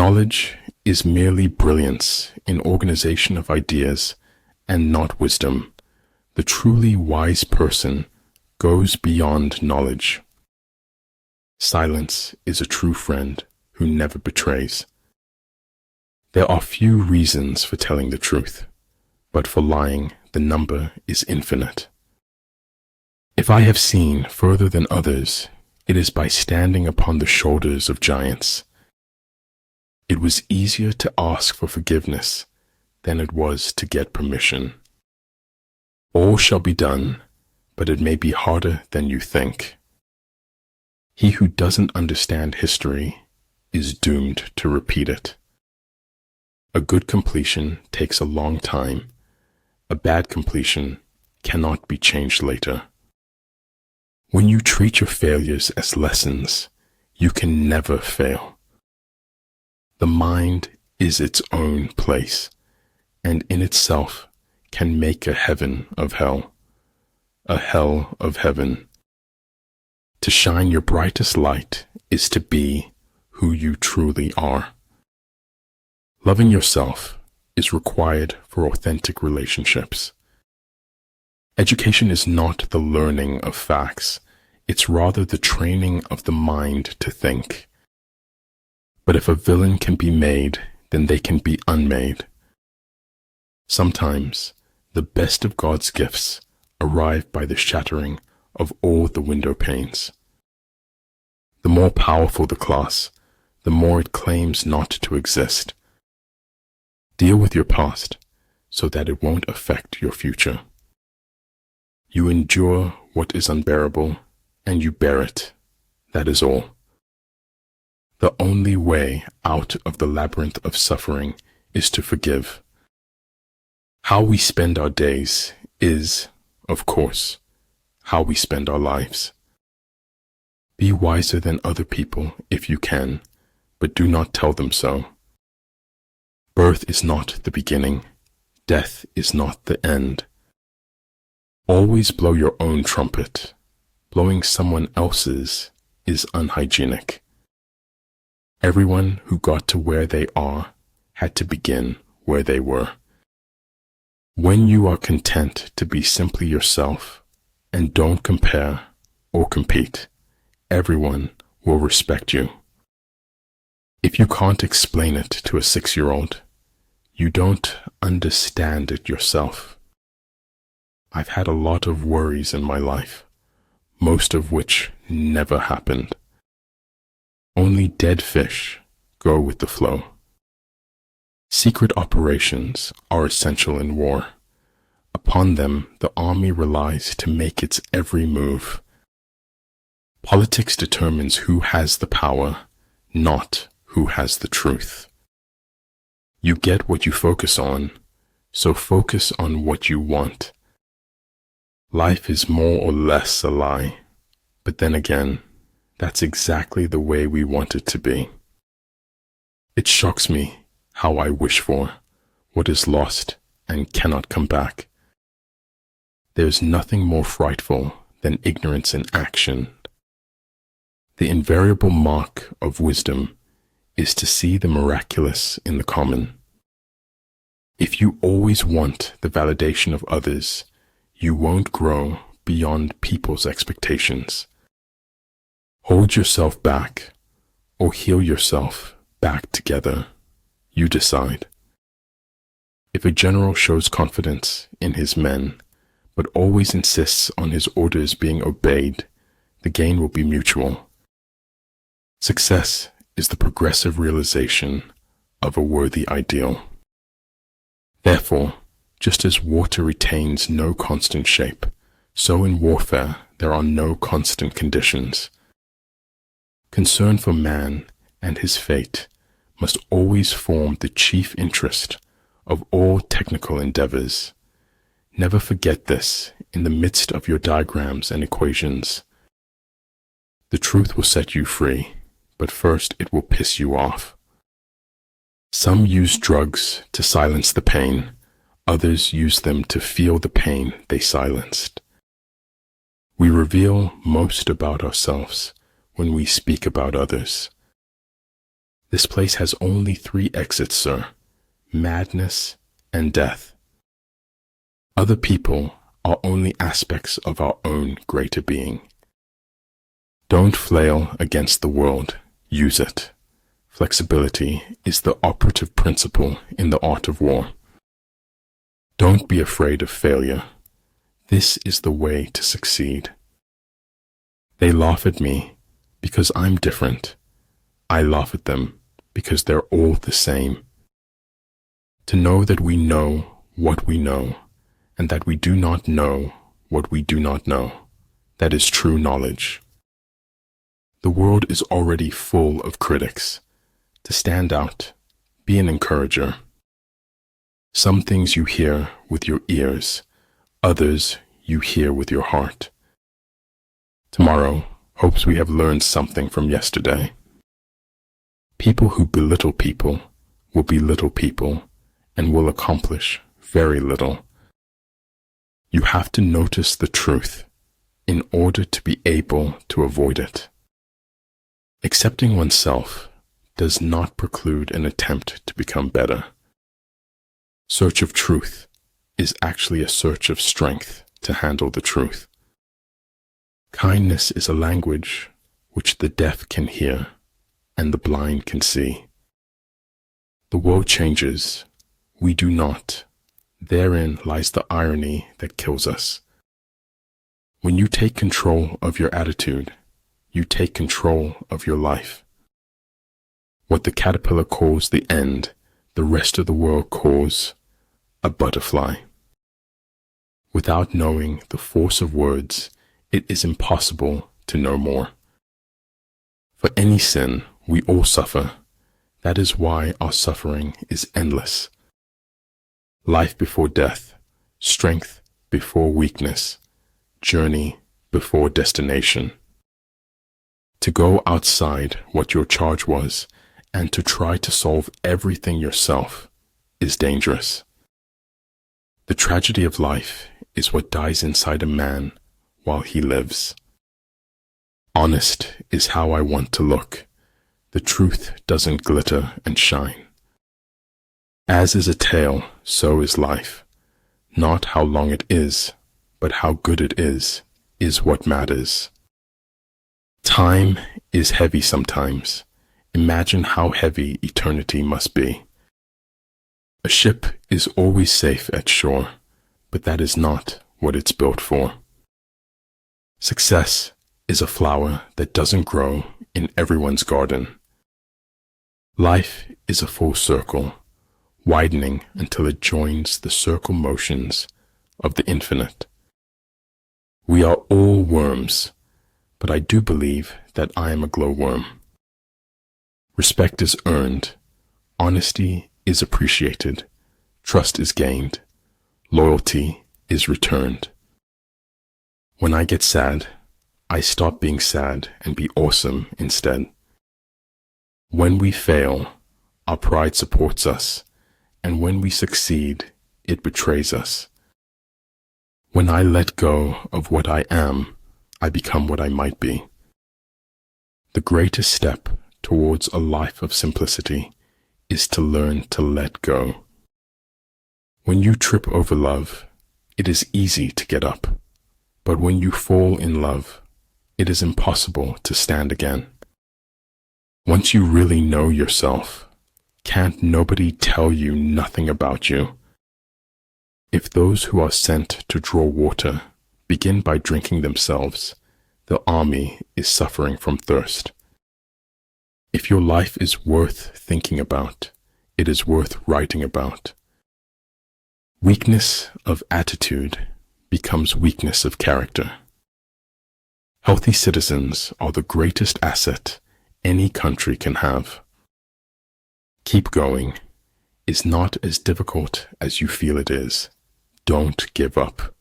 Knowledge is merely brilliance in organization of ideas and not wisdom. The truly wise person goes beyond knowledge. Silence is a true friend who never betrays. There are few reasons for telling the truth, but for lying the number is infinite. If I have seen further than others, it is by standing upon the shoulders of giants. It was easier to ask for forgiveness than it was to get permission. All shall be done, but it may be harder than you think. He who doesn't understand history is doomed to repeat it. A good completion takes a long time. A bad completion cannot be changed later. When you treat your failures as lessons, you can never fail. The mind is its own place, and in itself can make a heaven of hell, a hell of heaven. To shine your brightest light is to be who you truly are. Loving yourself is required for authentic relationships. Education is not the learning of facts, it's rather the training of the mind to think. But if a villain can be made, then they can be unmade. Sometimes the best of God's gifts arrive by the shattering of all the window panes. The more powerful the class, the more it claims not to exist. Deal with your past so that it won't affect your future. You endure what is unbearable, and you bear it. That is all. The only way out of the labyrinth of suffering is to forgive. How we spend our days is, of course, how we spend our lives. Be wiser than other people if you can, but do not tell them so. Birth is not the beginning. Death is not the end. Always blow your own trumpet. Blowing someone else's is unhygienic. Everyone who got to where they are had to begin where they were. When you are content to be simply yourself and don't compare or compete, everyone will respect you. If you can't explain it to a 6-year-old, you don't understand it yourself. I've had a lot of worries in my life, most of which never happened. Only dead fish go with the flow. Secret operations are essential in war. Upon them, the army relies to make its every move. Politics determines who has the power, not who has the truth. You get what you focus on, so focus on what you want. Life is more or less a lie, but then again, that's exactly the way we want it to be. It shocks me how I wish for what is lost and cannot come back. There's nothing more frightful than ignorance in action. The invariable mark of wisdom is to see the miraculous in the common. If you always want the validation of others, you won't grow beyond people's expectations. Hold yourself back or heal yourself back together. You decide. If a general shows confidence in his men, but always insists on his orders being obeyed, the gain will be mutual. Success is the progressive realization of a worthy ideal. Therefore, just as water retains no constant shape, so in warfare there are no constant conditions. Concern for man and his fate must always form the chief interest of all technical endeavors. Never forget this in the midst of your diagrams and equations. The truth will set you free, but first it will piss you off. Some use drugs to silence the pain, others use them to feel the pain they silenced. We reveal most about ourselves when we speak about others. This place has only 3 exits, sir: madness and death. Other people are only aspects of our own greater being. Don't flail against the world, use it. Flexibility is the operative principle in the art of war. Don't be afraid of failure. This is the way to succeed. They laugh at me because I'm different. I laugh at them because they're all the same. To know that we know what we know, and that we do not know what we do not know, that is true knowledge. The world is already full of critics. To stand out, be an encourager. Some things you hear with your ears, others you hear with your heart. Tomorrow hopes we have learned something from yesterday. People who belittle people will belittle people and will accomplish very little. You have to notice the truth in order to be able to avoid it. Accepting oneself does not preclude an attempt to become better. Search of truth is actually a search of strength to handle the truth. Kindness is a language which the deaf can hear and the blind can see. The world changes, we do not. Therein lies the irony that kills us. When you take control of your attitude, you take control of your life. What the caterpillar calls the end, the rest of the world calls a butterfly. Without knowing the force of words, it is impossible to know more. For any sin, we all suffer. That is why our suffering is endless. Life before death, strength before weakness, journey before destination. To go outside what your charge was and to try to solve everything yourself is dangerous. The tragedy of life is what dies inside a man while he lives. Honest is how I want to look. The truth doesn't glitter and shine. As is a tale, so is life. Not how long it is, but how good it is what matters. Time is heavy sometimes. Imagine how heavy eternity must be. A ship is always safe at shore, but that is not what it's built for. Success is a flower that doesn't grow in everyone's garden. Life is a full circle, widening until it joins the circle motions of the infinite. We are all worms, but I do believe that I am a glowworm. Respect is earned, honesty is appreciated, trust is gained, loyalty is returned. When I get sad, I stop being sad and be awesome instead. When we fail, our pride supports us, and when we succeed, it betrays us. When I let go of what I am, I become what I might be. The greatest step towards a life of simplicity is to learn to let go. When you trip over love, it is easy to get up, but when you fall in love, it is impossible to stand again. Once you really know yourself, can't nobody tell you nothing about you. If those who are sent to draw water begin by drinking themselves, the army is suffering from thirst. If your life is worth thinking about, it is worth writing about. Weakness of attitude becomes weakness of character. Healthy citizens are the greatest asset any country can have. Keep going is not as difficult as you feel it is. Don't give up.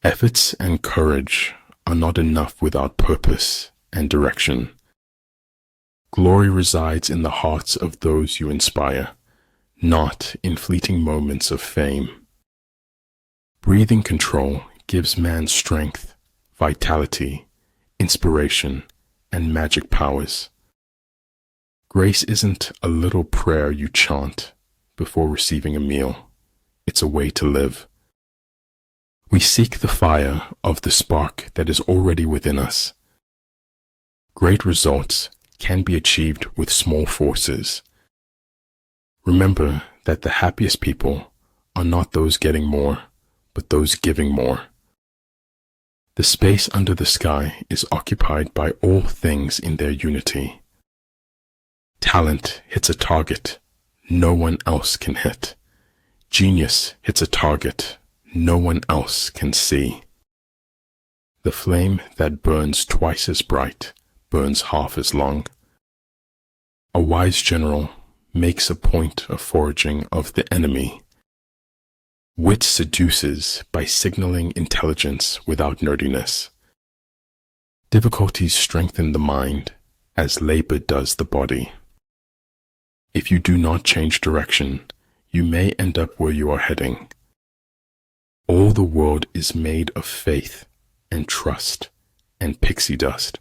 Efforts and courage are not enough without purpose and direction. Glory resides in the hearts of those you inspire, not in fleeting moments of fame. Breathing control gives man strength, vitality, inspiration, and magic powers. Grace isn't a little prayer you chant before receiving a meal. It's a way to live. We seek the fire of the spark that is already within us. Great results can be achieved with small forces. Remember that the happiest people are not those getting more, but those giving more. The space under the sky is occupied by all things in their unity. Talent hits a target no one else can hit. Genius hits a target no one else can see. The flame that burns twice as bright burns half as long. A wise general makes a point of foraging of the enemy. Wit seduces by signaling intelligence without nerdiness. Difficulties strengthen the mind as labor does the body. If you do not change direction, you may end up where you are heading. All the world is made of faith and trust and pixie dust.